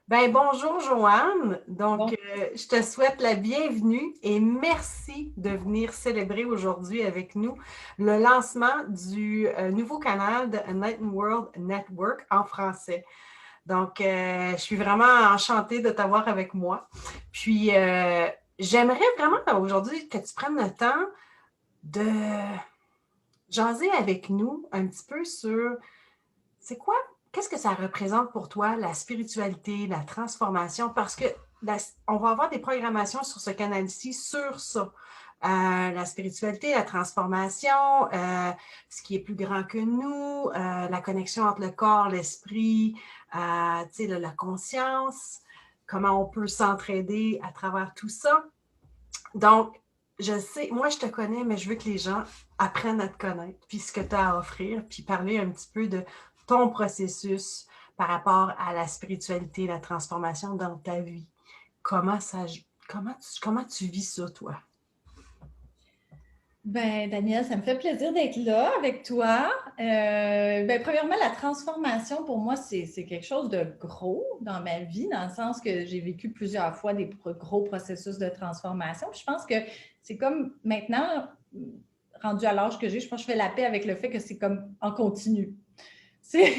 Bonjour Joanne. Bon, Je te souhaite la bienvenue et merci de venir célébrer aujourd'hui avec nous le lancement du nouveau canal de Enlightened World Network en français. Je suis vraiment enchantée de t'avoir avec moi. J'aimerais vraiment aujourd'hui que tu prennes le temps de jaser avec nous un petit peu sur c'est quoi, qu'est-ce que ça représente pour toi, la spiritualité, la transformation? Parce que on va avoir des programmations sur ce canal-ci sur ça. La spiritualité, la transformation, ce qui est plus grand que nous, la connexion entre le corps, l'esprit, la conscience, comment on peut s'entraider à travers tout ça. Donc, je sais, moi je te connais, mais je veux que les gens apprennent à te connaître, puis ce que tu as à offrir, puis parler un petit peu de ton processus par rapport à la spiritualité, la transformation dans ta vie. Comment ça, comment tu vis ça, toi? Daniel, ça me fait plaisir d'être là avec toi. Premièrement, la transformation, pour moi, c'est quelque chose de gros dans ma vie, dans le sens que j'ai vécu plusieurs fois des gros processus de transformation. Puis je pense que c'est comme maintenant, rendu à l'âge que j'ai, je pense que je fais la paix avec le fait que c'est comme en continu. C'est,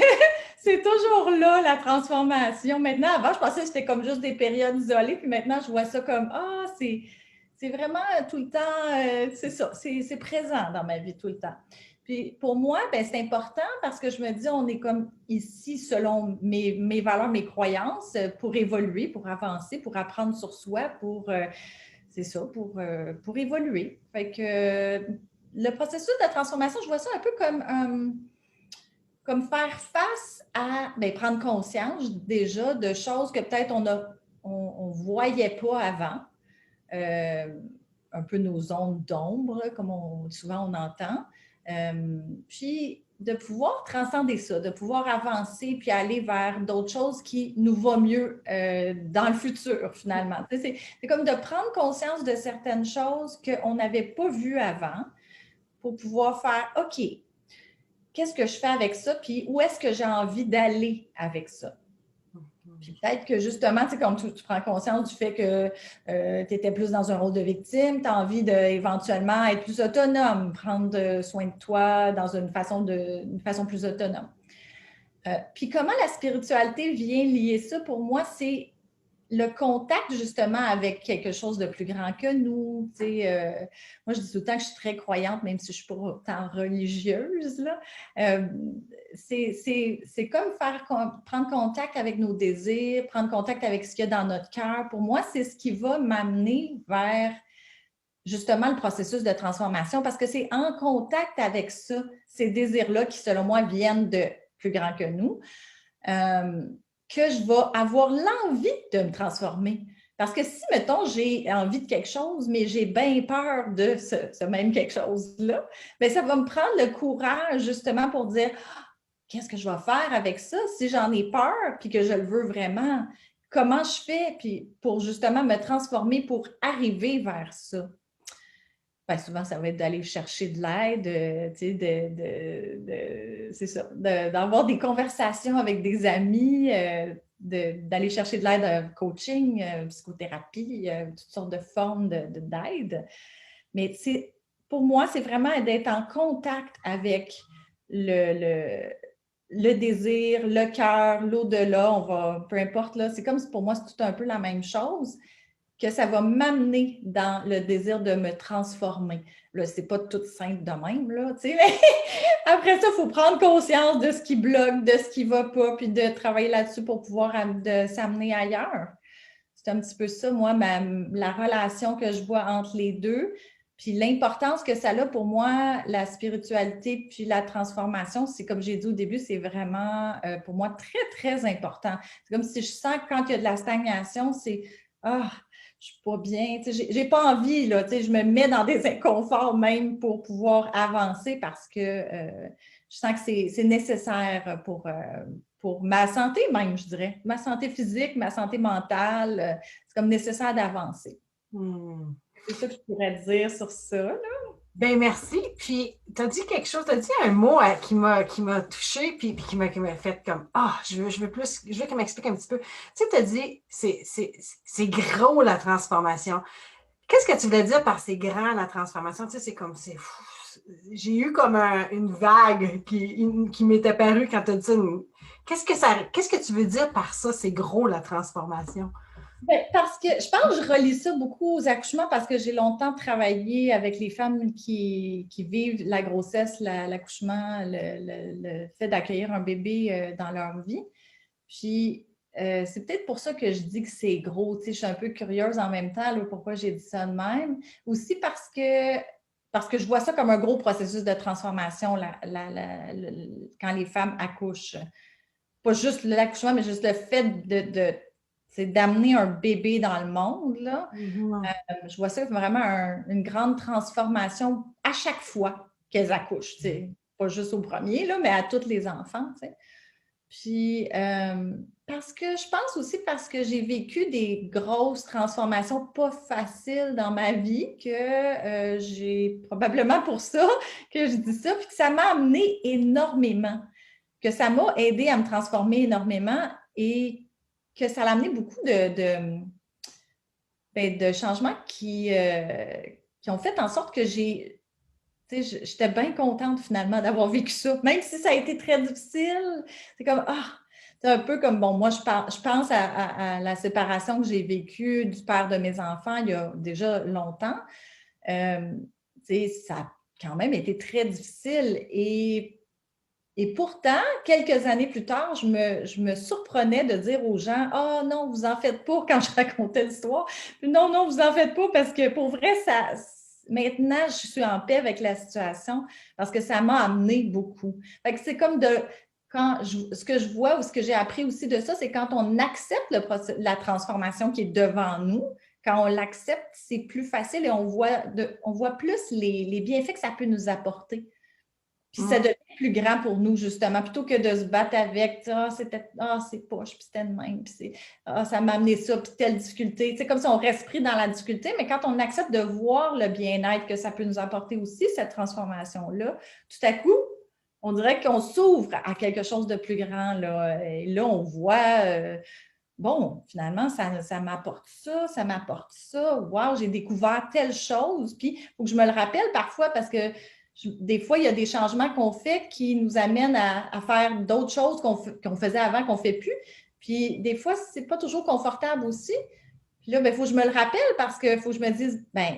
c'est toujours là, la transformation. Maintenant, avant, je pensais que c'était comme juste des périodes isolées, puis maintenant, je vois ça comme, c'est vraiment tout le temps, c'est ça, c'est présent dans ma vie tout le temps. Puis pour moi, c'est important parce que je me dis, on est comme ici selon mes valeurs, mes croyances, pour évoluer, pour avancer, pour apprendre sur soi, c'est ça, pour évoluer. Fait que le processus de transformation, je vois ça un peu comme faire face à, prendre conscience déjà de choses que peut-être on voyait pas avant. Euh, un peu nos zones d'ombre, comme souvent on entend. Puis de pouvoir transcender ça, de pouvoir avancer puis aller vers d'autres choses qui nous vont mieux dans le futur, finalement. C'est comme de prendre conscience de certaines choses qu'on n'avait pas vues avant pour pouvoir faire, OK, qu'est-ce que je fais avec ça, puis où est-ce que j'ai envie d'aller avec ça. Puis peut-être que justement, tu sais, comme tu prends conscience du fait que tu étais plus dans un rôle de victime, tu as envie d'éventuellement être plus autonome, prendre soin de toi dans une façon plus autonome. Puis comment la spiritualité vient lier ça, pour moi, c'est le contact justement avec quelque chose de plus grand que nous. Moi, je dis tout le temps que je suis très croyante, même si je ne suis pas autant religieuse. Là. Euh, c'est comme prendre contact avec nos désirs, prendre contact avec ce qu'il y a dans notre cœur. Pour moi, c'est ce qui va m'amener vers justement le processus de transformation parce que c'est en contact avec ça, ces désirs-là qui, selon moi, viennent de plus grand que nous. Que je vais avoir l'envie de me transformer. Parce que si, mettons, j'ai envie de quelque chose, mais j'ai bien peur de ce même quelque chose-là, bien, ça va me prendre le courage justement pour dire qu'est-ce que je vais faire avec ça si j'en ai peur puis que je le veux vraiment? Comment je fais puis pour justement me transformer pour arriver vers ça? Souvent, ça va être d'aller chercher de l'aide, c'est ça, d'avoir des conversations avec des amis, d'aller chercher de l'aide, coaching, psychothérapie, toutes sortes de formes d'aide. Mais pour moi, c'est vraiment d'être en contact avec le, le désir, le cœur, l'au-delà, peu importe, là, c'est comme si pour moi, c'est tout un peu la même chose que ça va m'amener dans le désir de me transformer. Là, c'est pas tout simple de même, là, tu sais, mais après ça, il faut prendre conscience de ce qui bloque, de ce qui va pas, puis de travailler là-dessus pour pouvoir s'amener ailleurs. C'est un petit peu ça, moi, la relation que je vois entre les deux, puis l'importance que ça a pour moi, la spiritualité, puis la transformation, c'est comme j'ai dit au début, c'est vraiment pour moi très, très important. C'est comme si je sens que quand il y a de la stagnation, c'est ah, je suis pas bien, j'ai pas envie, là, je me mets dans des inconforts même pour pouvoir avancer parce que je sens que c'est nécessaire pour ma santé même, je dirais. Ma santé physique, ma santé mentale, c'est comme nécessaire d'avancer. Hmm. C'est ça que je pourrais dire sur ça. Là. Ben merci. Puis, tu as dit quelque chose, tu as dit un mot qui m'a touchée, puis qui m'a fait comme, ah, je veux qu'elle m'explique un petit peu. Tu sais, tu as dit, c'est gros la transformation. Qu'est-ce que tu voulais dire par c'est grand la transformation? Tu sais, c'est comme, c'est fou. J'ai eu comme une vague qui m'est apparue quand tu as dit ça. Qu'est-ce que tu veux dire par ça, c'est gros la transformation? Ben, parce que je pense que je relie ça beaucoup aux accouchements parce que j'ai longtemps travaillé avec les femmes qui vivent la grossesse, l'accouchement, le fait d'accueillir un bébé dans leur vie. Puis, c'est peut-être pour ça que je dis que c'est gros. Tu sais, je suis un peu curieuse en même temps, là, pourquoi j'ai dit ça de même. Aussi parce que je vois ça comme un gros processus de transformation quand les femmes accouchent. Pas juste l'accouchement, mais juste le fait c'est d'amener un bébé dans le monde, là. Mhm. Je vois ça comme vraiment une grande transformation à chaque fois qu'elles accouchent. Tu sais. Pas juste au premier, là, mais à tous les enfants. Tu sais. Puis, parce que je pense aussi parce que j'ai vécu des grosses transformations pas faciles dans ma vie, que j'ai probablement pour ça que je dis ça, puis que ça m'a amené énormément, que ça m'a aidé à me transformer énormément et que ça a amené beaucoup de changements qui ont fait en sorte que j'étais bien contente finalement d'avoir vécu ça, même si ça a été très difficile. C'est comme, c'est un peu comme, bon, moi, je pense à la séparation que j'ai vécue du père de mes enfants il y a déjà longtemps. Euh, Ça a quand même été très difficile et pourtant, quelques années plus tard, je me surprenais de dire aux gens, ah non, vous en faites pas quand je racontais l'histoire. Non, non, vous en faites pas parce que pour vrai, maintenant, je suis en paix avec la situation parce que ça m'a amené beaucoup. Fait que c'est comme ce que je vois ou ce que j'ai appris aussi de ça, c'est quand on accepte la transformation qui est devant nous, quand on l'accepte, c'est plus facile et on voit plus les bienfaits que ça peut nous apporter. Puis ça devient plus grand pour nous, justement, plutôt que de se battre avec, c'est poche, puis c'était de même, puis ça m'a amené ça, puis telle difficulté. C'est comme si on reste pris dans la difficulté, mais quand on accepte de voir le bien-être que ça peut nous apporter aussi, cette transformation-là, tout à coup, on dirait qu'on s'ouvre à quelque chose de plus grand, là. Et là, on voit, bon, finalement, ça m'apporte ça, ça m'apporte ça. Wow, j'ai découvert telle chose. Puis, il faut que je me le rappelle parfois parce que des fois, il y a des changements qu'on fait qui nous amènent à faire d'autres choses qu'on faisait avant, qu'on ne fait plus. Puis, des fois, ce n'est pas toujours confortable aussi. Puis là, il faut que je me le rappelle parce qu'il faut que je me dise, ben,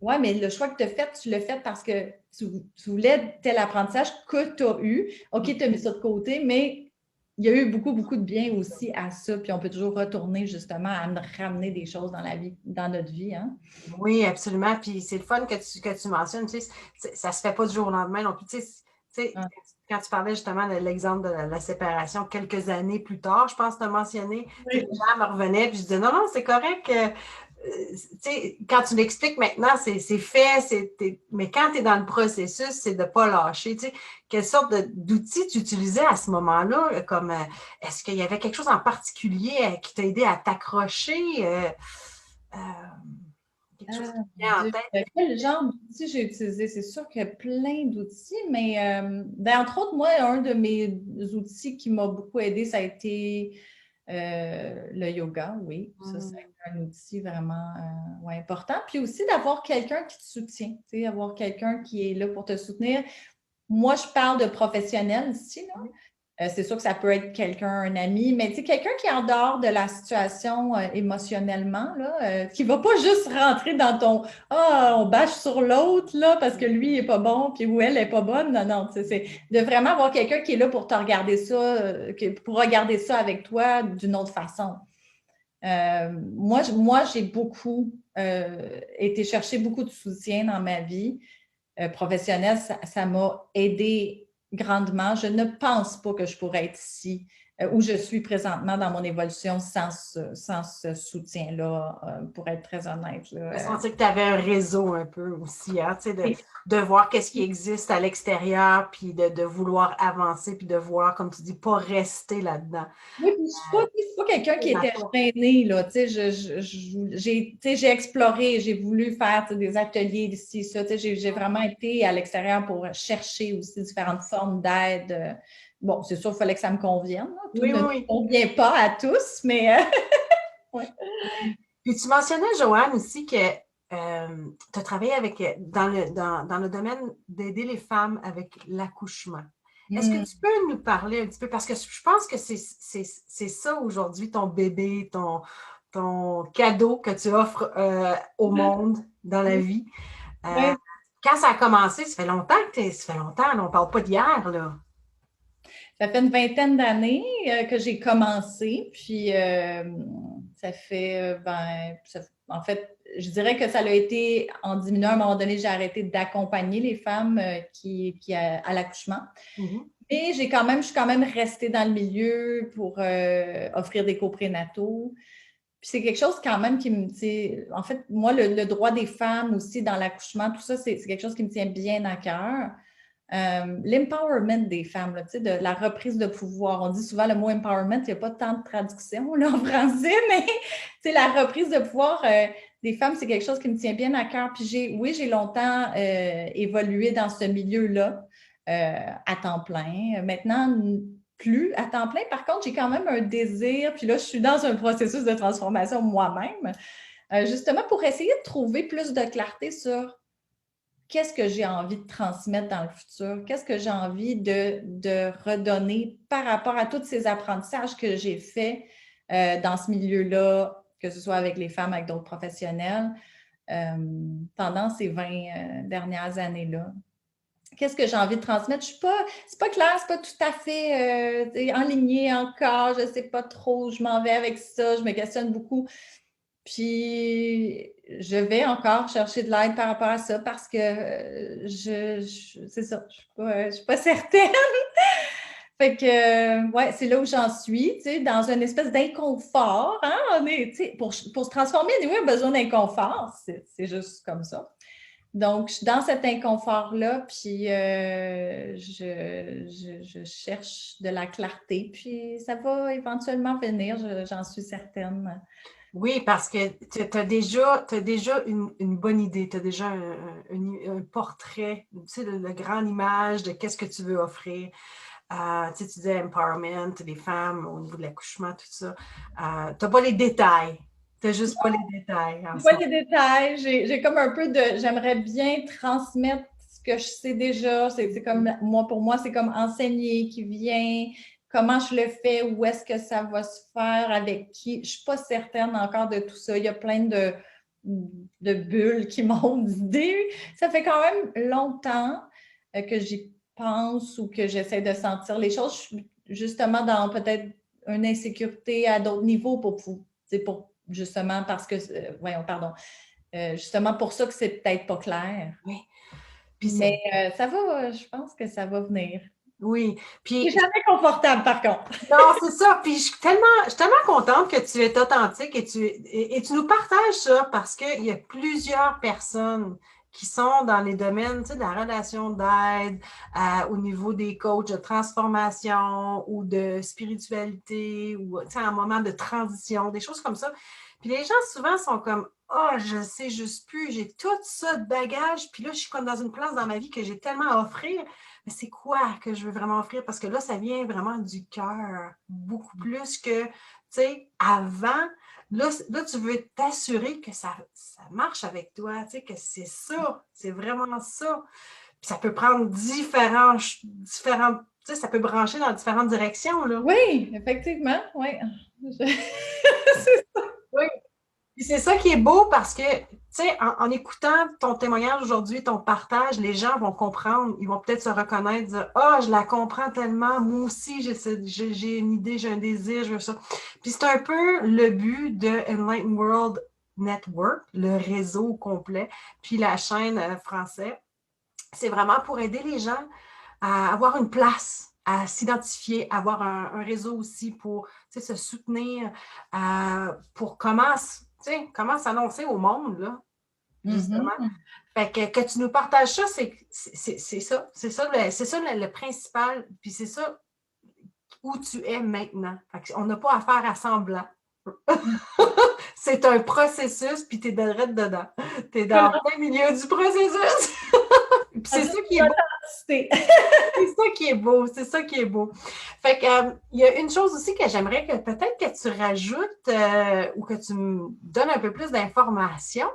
ouais, mais le choix que tu as fait, tu l'as fait parce que tu voulais tel apprentissage que tu as eu. OK, tu as mis ça de côté, mais il y a eu beaucoup, beaucoup de bien aussi à ça. Puis on peut toujours retourner justement à ramener des choses dans la vie, dans notre vie. Hein? Oui, absolument. Puis c'est le fun que tu mentionnes. Tu sais, ça se fait pas du jour au lendemain non plus. Tu sais, Ah, quand tu parlais justement de l'exemple de la séparation quelques années plus tard, je pense que tu as mentionné, tu sais, les oui. gens me revenaient, puis je disais non, non, c'est correct. Tu sais, quand tu l'expliques maintenant, c'est fait, mais quand tu es dans le processus, c'est de ne pas lâcher. Tu sais, quelle sorte d'outils tu utilisais à ce moment-là? Comme est-ce qu'il y avait quelque chose en particulier qui t'a aidé à t'accrocher? Euh, Quelque chose qui me Mon vient en Dieu. tête. Quel genre d'outils j'ai utilisé? C'est sûr qu'il y a plein d'outils, mais entre autres, moi, un de mes outils qui m'a beaucoup aidé, ça a été le yoga, oui. Ça Mm. c'est un outil vraiment ouais, important. Puis aussi d'avoir quelqu'un qui te soutient, tu sais, avoir quelqu'un qui est là pour te soutenir. Moi, je parle de professionnels ici, là. C'est sûr que ça peut être quelqu'un, un ami, mais tu sais, quelqu'un qui est en dehors de la situation émotionnellement, là, qui ne va pas juste rentrer dans ton on bâche sur l'autre là parce que lui il n'est pas bon, puis ou elle n'est pas bonne. Non, non, c'est de vraiment avoir quelqu'un qui est là pour te regarder ça, pour regarder ça avec toi d'une autre façon. Moi, j'ai beaucoup été chercher beaucoup de soutien dans ma vie professionnelle. Ça m'a aidé grandement. Je ne pense pas que je pourrais être ici où je suis présentement dans mon évolution sans ce soutien-là, pour être très honnête. Je Là. sentais que tu avais un réseau un peu aussi, hein, tu sais, Et- de voir qu'est-ce qui existe à l'extérieur, puis de vouloir avancer, puis de vouloir, comme tu dis, pas rester là-dedans. Oui, puis je suis pas quelqu'un qui était D'accord. gêné, là, tu sais, tu sais, j'ai exploré, j'ai voulu faire tu sais, des ateliers ici, ça, tu sais, j'ai vraiment été à l'extérieur pour chercher aussi différentes formes d'aide. Bon, c'est sûr, il fallait que ça me convienne, là. Tout Oui, ne oui, convient pas à tous, mais ouais. oui. Puis tu mentionnais, Joanne, aussi que tu as travaillé avec, dans le domaine d'aider les femmes avec l'accouchement. Est-ce que Hmm. tu peux nous parler un petit peu, parce que je pense que c'est ça aujourd'hui, ton bébé, ton cadeau que tu offres au monde dans la vie. Euh, Ouais. quand ça a commencé, ça fait longtemps ça fait longtemps, là, on ne parle pas d'hier, là. Ça fait une vingtaine d'années que j'ai commencé, puis ça fait, en fait, je dirais que ça a été en diminuant. À un moment donné, j'ai arrêté d'accompagner les femmes à l'accouchement. Mhm. Mais je suis quand même restée dans le milieu pour offrir des coprénataux. Puis c'est quelque chose quand même qui me, en fait, moi, le droit des femmes aussi dans l'accouchement, tout ça, c'est quelque chose qui me tient bien à cœur. L'empowerment des femmes, là, de la reprise de pouvoir. On dit souvent le mot empowerment, il n'y a pas tant de traduction là, en français, mais la reprise de pouvoir des femmes, c'est quelque chose qui me tient bien à cœur. Puis j'ai longtemps évolué dans ce milieu-là à temps plein. Maintenant, plus à temps plein. Par contre, j'ai quand même un désir, puis là, je suis dans un processus de transformation moi-même, justement pour essayer de trouver plus de clarté sur qu'est-ce que j'ai envie de transmettre dans le futur, qu'est-ce que j'ai envie de redonner par rapport à tous ces apprentissages que j'ai faits dans ce milieu-là, que ce soit avec les femmes, avec d'autres professionnels, pendant ces 20 dernières années-là. Qu'est-ce que j'ai envie de transmettre? C'est pas clair, c'est pas tout à fait enligné encore, je sais pas trop, je m'en vais avec ça, je me questionne beaucoup. Puis, je vais encore chercher de l'aide par rapport à ça parce que c'est ça, je suis pas certaine. Fait que, ouais, c'est là où j'en suis, tu sais, dans une espèce d'inconfort, hein, on est, tu sais, pour se transformer, oui, on a besoin d'inconfort, c'est juste comme ça. Donc, je suis dans cet inconfort-là, puis je cherche de la clarté, puis ça va éventuellement venir, j'en suis certaine. Oui, parce que tu as déjà une bonne idée, tu as déjà un portrait, tu sais, de grande image de qu'est-ce que tu veux offrir. Tu sais, tu disais empowerment des femmes au niveau de l'accouchement, tout ça. Tu n'as pas les détails. Tu n'as juste pas les détails en Je vois soi. les détails, j'ai comme un peu de, j'aimerais bien transmettre ce que je sais déjà. C'est comme, moi, pour moi, c'est comme enseigner qui vient, comment je le fais, où est-ce que ça va se faire, avec qui. Je ne suis pas certaine encore de tout ça. Il y a plein de bulles qui m'ont d'idées. Ça fait quand même longtemps que j'y pense ou que j'essaie de sentir les choses. Je suis justement dans peut-être une insécurité à d'autres niveaux pour justement parce que, voyons, pardon, justement pour ça que c'est peut-être pas clair. Oui. Puis Mais ça va, je pense que ça va venir. oui. C'est Puis jamais confortable, par contre. non, c'est ça. Puis je suis tellement contente que tu es authentique et tu nous partages ça parce qu'il y a plusieurs personnes qui sont dans les domaines, tu sais, de la relation d'aide, au niveau des coachs de transformation ou de spiritualité ou, tu sais, un moment de transition, des choses comme ça. Puis les gens souvent sont comme, oh, je sais juste plus, j'ai tout ça de bagages, puis là, je suis comme dans une place dans ma vie que j'ai tellement à offrir. Mais c'est quoi que je veux vraiment offrir? Parce que là, ça vient vraiment du cœur, beaucoup plus que, tu sais, avant. Là, tu veux t'assurer que ça marche avec toi, tu sais, que c'est ça, c'est vraiment ça. Puis ça peut prendre différentes, tu sais, ça peut brancher dans différentes directions, là. Oui, effectivement, oui. Oui. Puis c'est ça qui est beau parce que, tu sais, en écoutant ton témoignage aujourd'hui, ton partage, les gens vont comprendre, ils vont peut-être se reconnaître, dire, ah, je la comprends tellement, moi aussi, j'ai une idée, j'ai un désir, je veux ça. Puis c'est un peu le but de Enlightened World Network, le réseau complet, puis la chaîne française. C'est vraiment pour aider les gens à avoir une place, à s'identifier, avoir un réseau aussi pour se soutenir, pour comment s'annoncer au monde, là, justement. Mhm. Fait que tu nous partages ça, c'est ça, le principal, puis c'est ça où tu es maintenant. Fait on n'a pas à faire à semblant. C'est un processus, puis tu es dedans. Tu es dans plein milieu du processus. Puis c'est ça qui est beau. C'est ça qui est beau, c'est ça qui est beau. Fait que, il y a une chose aussi que j'aimerais que peut-être que tu rajoutes ou que tu me donnes un peu plus d'informations,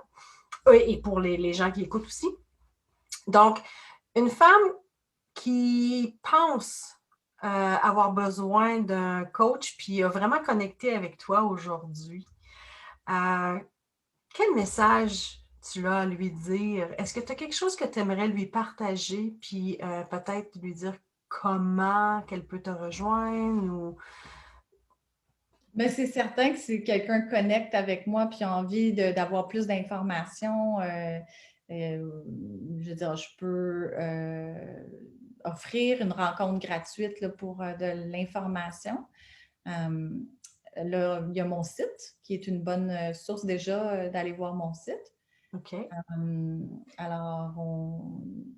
et pour les gens qui écoutent aussi. Donc, une femme qui pense avoir besoin d'un coach puis a vraiment connecté avec toi aujourd'hui, euh, quel message tu as à lui dire? Est-ce que tu as quelque chose que tu aimerais lui partager, puis peut-être lui dire comment qu'elle peut te rejoindre ou... Mais c'est certain que si quelqu'un connecte avec moi puis a envie d'avoir plus d'informations, je veux dire, je peux offrir une rencontre gratuite là, pour de l'information. Là, il y a mon site qui est une bonne source déjà d'aller voir mon site. OK. Alors,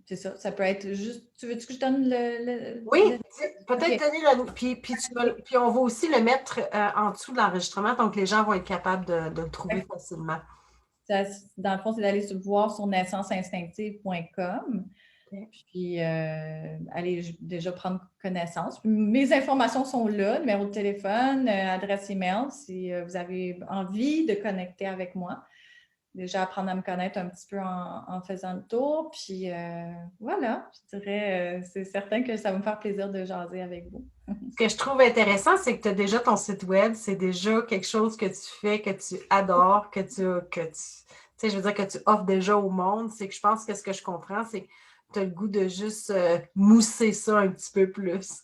c'est ça. Ça peut être juste. Tu veux-tu que je donne Oui, le peut-être OK. tenir puis on va aussi le mettre en dessous de l'enregistrement, donc les gens vont être capables de le trouver facilement. Dans le fond, c'est d'aller voir sur naissanceinstinctive.com. OK. Puis, allez déjà prendre connaissance. Mes informations sont là, numéro de téléphone, adresse email, si vous avez envie de connecter avec moi. Déjà apprendre à me connaître un petit peu en faisant le tour. Puis voilà, je dirais, c'est certain que ça va me faire plaisir de jaser avec vous. Ce que je trouve intéressant, c'est que tu as déjà ton site web, c'est déjà quelque chose que tu fais, que tu adores, que tu sais, je veux dire que tu offres déjà au monde. C'est que je pense que ce que je comprends, c'est que tu as le goût de juste mousser ça un petit peu plus.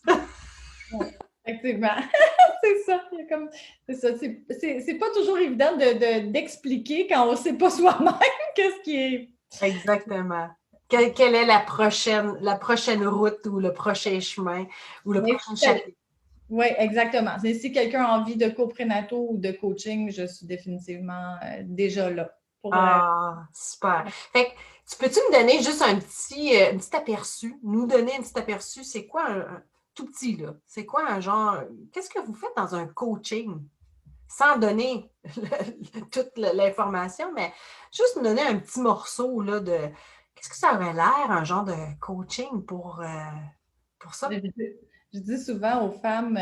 Oui, effectivement. C'est ça. C'est ça. C'est pas toujours évident d'expliquer quand on ne sait pas soi-même qu'est-ce qui est. Exactement. Quelle est la prochaine route ou le prochain chemin ou le prochain chapitre? Oui, exactement. Si quelqu'un a envie de cours prénataux ou de coaching, je suis définitivement déjà là. Ah, super. Fait que, tu peux-tu me donner juste un petit aperçu, nous donner un petit aperçu, c'est quoi tout petit, là? C'est quoi un genre, qu'est-ce que vous faites dans un coaching? Sans donner toute l'information, mais juste me donner un petit morceau, là, de qu'est-ce que ça aurait l'air, un genre de coaching pour ça? Je dis souvent aux femmes,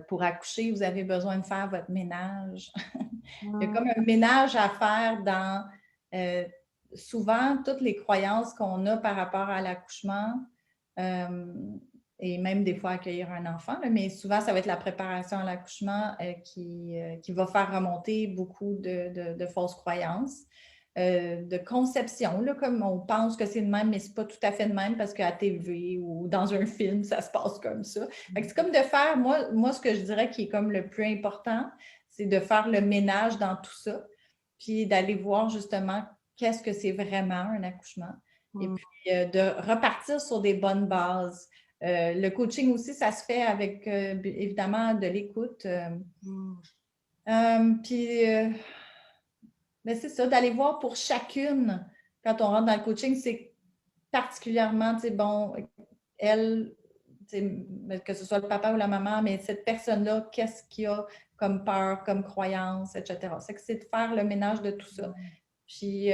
pour accoucher, vous avez besoin de faire votre ménage. Il y a comme un ménage à faire dans souvent toutes les croyances qu'on a par rapport à l'accouchement et même des fois accueillir un enfant, là, mais souvent ça va être la préparation à l'accouchement qui va faire remonter beaucoup de fausses croyances. De conception, là, comme on pense que c'est de même, mais c'est pas tout à fait de même parce qu'à TV ou dans un film, ça se passe comme ça. C'est comme de faire, moi, ce que je dirais qui est comme le plus important, c'est de faire le ménage dans tout ça, puis d'aller voir justement qu'est-ce que c'est vraiment un accouchement. Et puis de repartir sur des bonnes bases. Le coaching aussi, ça se fait avec évidemment de l'écoute. Puis mais c'est ça, d'aller voir pour chacune, quand on rentre dans le coaching, c'est particulièrement, tu sais, bon, elle, que ce soit le papa ou la maman, mais cette personne-là, qu'est-ce qu'il y a comme peur, comme croyance, etc. C'est de faire le ménage de tout ça. Puis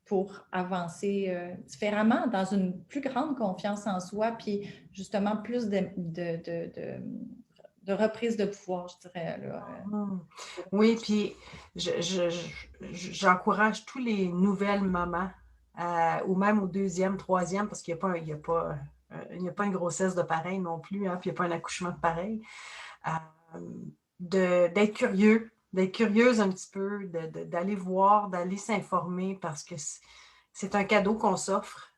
pour avancer différemment, dans une plus grande confiance en soi, puis justement plus de reprise de pouvoir, je dirais. Là. Oui, puis j'encourage tous les nouvelles mamans, ou même au deuxième, troisième, parce qu'il n'y a pas, il y a pas une grossesse de pareil non plus, hein, puis il n'y a pas un accouchement de pareil, d'être curieux, d'être curieuse un petit peu, d'aller voir, d'aller s'informer, parce que c'est un cadeau qu'on s'offre.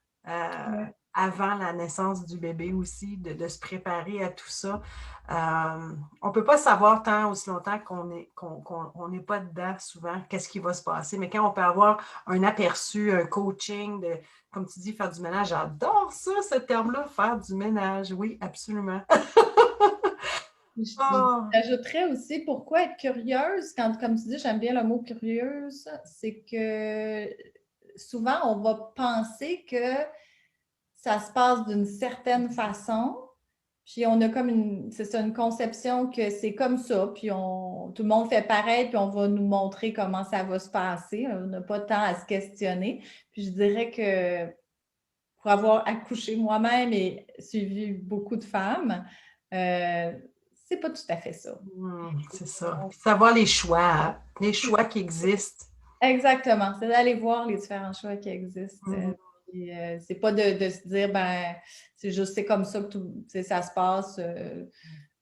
avant la naissance du bébé aussi, de se préparer à tout ça. On ne peut pas savoir tant aussi longtemps qu'on n'est pas dedans souvent, qu'est-ce qui va se passer. Mais quand on peut avoir un aperçu, un coaching, comme tu dis, faire du ménage, j'adore ça, ce terme-là, faire du ménage. Oui, absolument. Oh. J'ajouterais aussi pourquoi être curieuse, quand, comme tu dis, j'aime bien le mot curieuse, c'est que souvent on va penser que ça se passe d'une certaine façon, puis on a comme une conception que c'est comme ça, puis tout le monde fait pareil, puis on va nous montrer comment ça va se passer. On n'a pas de temps à se questionner. Puis je dirais que pour avoir accouché moi-même et suivi beaucoup de femmes, c'est pas tout à fait ça. C'est ça. Savoir les choix qui existent. Exactement, c'est d'aller voir les différents choix qui existent. C'est pas de se dire, ben, c'est comme ça que ça se passe.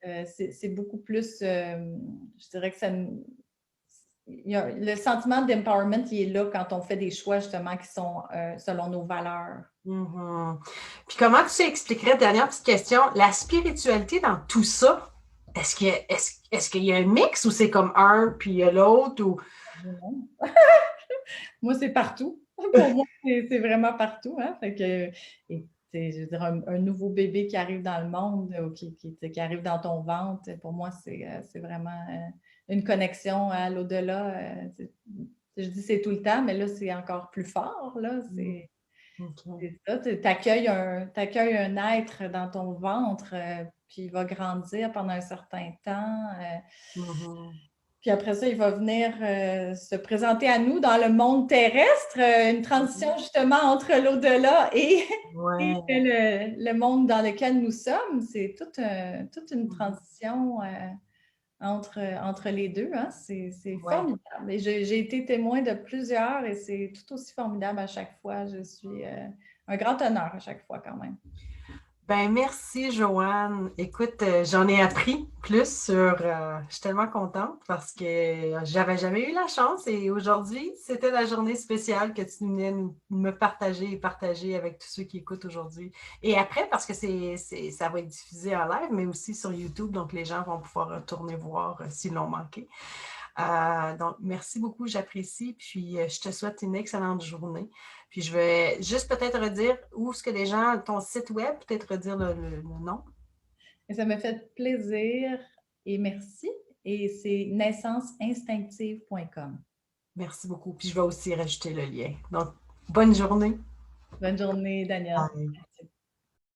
C'est beaucoup plus, je dirais que le sentiment d'empowerment, il est là quand on fait des choix justement qui sont selon nos valeurs. Puis comment tu expliquerais, dernière petite question, la spiritualité dans tout ça? Est-ce qu'il y a un mix ou c'est comme un puis l'autre? Ou... Moi, c'est partout. Pour moi, c'est vraiment partout. Hein? Fait que, je veux dire, un nouveau bébé qui arrive dans le monde ou qui arrive dans ton ventre, pour moi, c'est vraiment une connexion à l'au-delà. Je dis c'est tout le temps, mais là, c'est encore plus fort. Là. C'est ça. Tu accueilles un être dans ton ventre, puis il va grandir pendant un certain temps. Puis après ça, il va venir se présenter à nous dans le monde terrestre, une transition justement entre l'au-delà et le monde dans lequel nous sommes. C'est toute une transition entre les deux. Hein? C'est formidable. Et j'ai été témoin de plusieurs et c'est tout aussi formidable à chaque fois. Je suis un grand honneur à chaque fois quand même. Ben merci, Joanne. Écoute, j'en ai appris plus sur... je suis tellement contente parce que j'avais jamais eu la chance et aujourd'hui, c'était la journée spéciale que tu venais me partager et partager avec tous ceux qui écoutent aujourd'hui. Et après, parce que ça va être diffusé en live, mais aussi sur YouTube, donc les gens vont pouvoir retourner voir s'ils l'ont manqué. Donc, merci beaucoup, j'apprécie. Puis, je te souhaite une excellente journée. Puis, je vais juste peut-être redire où est-ce que les gens, ton site web, peut-être redire le nom. Et ça me fait plaisir et merci. Et c'est naissanceinstinctive.com. Merci beaucoup. Puis, je vais aussi rajouter le lien. Donc, bonne journée. Bonne journée, Daniel. Bye.